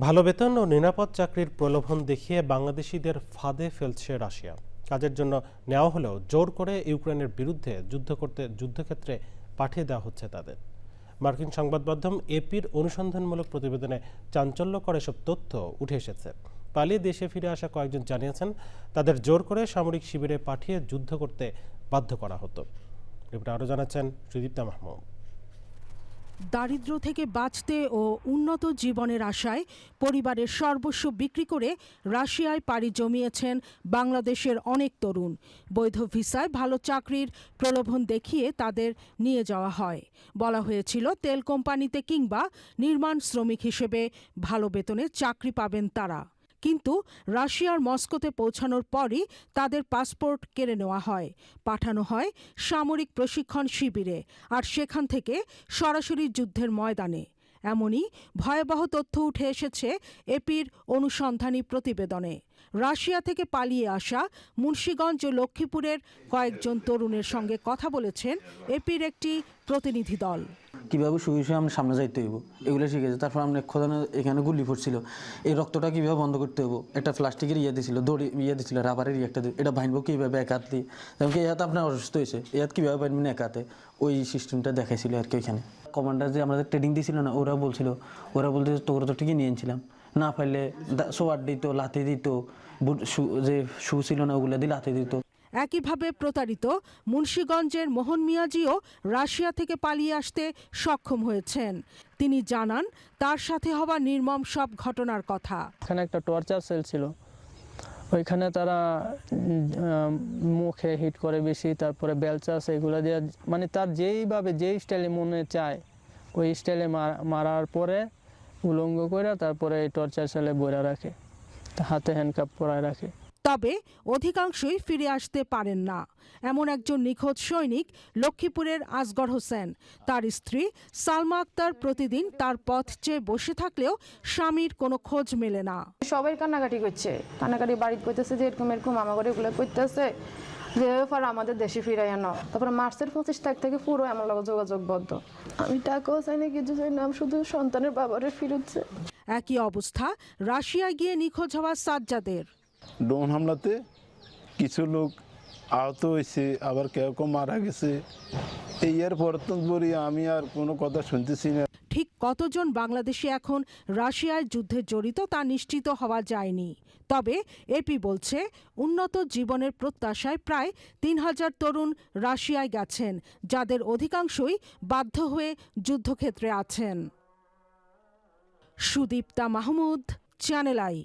ভালো বেতন ও নিরাপদ চাকরির প্রলোভন দেখিয়ে বাংলাদেশিদের ফাঁদে ফেলছে রাশিয়া। কাজের জন্য নেওয়া হলেও জোর করে ইউক্রেনের বিরুদ্ধে যুদ্ধ করতে যুদ্ধক্ষেত্রে পাঠিয়ে দেওয়া হচ্ছে তাদের। মার্কিন সংবাদ মাধ্যম এপির অনুসন্ধানমূলক প্রতিবেদনে চাঞ্চল্যকর এসব তথ্য উঠে এসেছে। পালিয়ে দেশে ফিরে আসা কয়েকজন জানিয়েছেন তাদের জোর করে সামরিক শিবিরে পাঠিয়ে যুদ্ধ করতে বাধ্য করা হতো। রিপোর্টে আরও জানাচ্ছেন সুদীপ্তা মাহমুদ। দারিদ্র্য থেকে বাঁচতে ও উন্নত জীবনের আশায় পরিবারের সর্বস্ব বিক্রি করে রাশিয়ায় পাড়ি জমিয়েছেন বাংলাদেশের অনেক তরুণ। বৈধ ভিসায় ভালো চাকরির প্রলোভন দেখিয়ে তাদের নিয়ে যাওয়া হয়। বলা হয়েছিল তেল কোম্পানিতে কিংবা নির্মাণ শ্রমিক হিসেবে ভালো বেতনে চাকরি পাবেন তারা। কিন্তু রাশিয়ার মস্কোতে পৌঁছানোর পরই তাদের পাসপোর্ট কেড়ে নেওয়া হয়, পাঠানো হয় সামরিক প্রশিক্ষণ শিবিরে, আর সেখান থেকে সরাসরি যুদ্ধের ময়দানে। এমনই ভয়াবহ তথ্য উঠে এসেছে এপির অনুসন্ধানী প্রতিবেদনে। রাশিয়া থেকে পালিয়ে আসা মুন্সিগঞ্জ ও লক্ষ্মীপুরের কয়েকজন তরুণের সঙ্গে কথা বলেছেন এপির একটি প্রতিনিধি দল। কীভাবে শুয়ে আমরা সামনে যাইতে হইব এগুলো শিখেছে। তারপর আমরা এখানে গুলি পড়ছিল, এই রক্তটা কীভাবে বন্ধ করতে হবো, একটা প্লাস্টিকের দিছিল, দড়ি দিছিল, রাবারের একটা এটা ভাঙবো কীভাবে এক হাত দিয়ে, যেমন কি এত আপনার অসুস্থ হয়েছে এই হাত কীভাবে ভাঙবেন এক হাতে, ওই সিস্টেমটা দেখাইছিল আর কি। ওইখানে কমান্ডার যে আমাদের ট্রেনিং দিয়েছিল না, ওরা বলতে তোরা তো ঠিকই নিয়ে নিয়েছিলাম, না পারলে সোয়ার দিত, লাথি দিত, যে শু ছিল না ওগুলো দিয়ে লাথি দিত। একইভাবে প্রতারিত মুন্সিগঞ্জের মোহন মিয়াজিও রাশিয়া থেকে পালিয়ে আসতে সক্ষম হয়েছেন। তিনি জানান তার সাথে হওয়া নির্মম সব ঘটনার কথা। এখানে একটা টর্চার সেল ছিল, ওইখানে তারা মুখে হিট করে বেশি, তারপরে বেলচাস এগুলো দিয়ে, মানে তার যেই স্টাইলে মনে চায় ওই স্টাইলে মারার পরে উলঙ্গ করে তারপরে এই টর্চার সেলে বইরা রাখে, হাতে হ্যান্ডকাপ পরায় রাখে। তবে অধিকাংশই ফিরে আসতে পারেন না। এমন একজন নিখোঁজ সৈনিক লক্ষ্মীপুরের আসগর হোসেন। তার স্ত্রী সালমা আক্তার প্রতিদিন তার পথ চেয়ে বসে থাকলেও স্বামীর কোনো খোঁজ মেলে না। সবাই কান্নাকাটি করছে, কান্নাকাটি বাড়ি করতেছে যে এরকম আমার এগুলো করতেছে যে আমাদের দেশে ফিরাই আনো। তারপরে মার্চের 25 তারিখ থেকে পুরো আমার লগে যোগাযোগ বদ্ধ। আমি টাকাও চাই না, কিছু চাই না, আমি শুধু সন্তানের বাবারে ফিরুচ্ছে। একই অবস্থা রাশিয়ায় গিয়ে নিখোঁজ হওয়া সাজ্জাদের। ড্রোন হামলাতে কিছু লোক আহত হয়েছে, আবার কেউ কেউ মারা গেছে। এই এর পরবর্তী আমি আর কোনো কথা শুনতেছি না। ঠিক কতজন বাংলাদেশি এখন রাশিয়ায় যুদ্ধে জড়িত তা নিশ্চিত হওয়া যায়নি। তবে এপি বলছে উন্নত জীবনের প্রত্যাশায় প্রায় 3000 তরুণ রাশিয়ায় গেছেন, যাদের অধিকাংশই বাধ্য হয়ে যুদ্ধক্ষেত্রে আছেন। Sudipta Mahmud, channel I.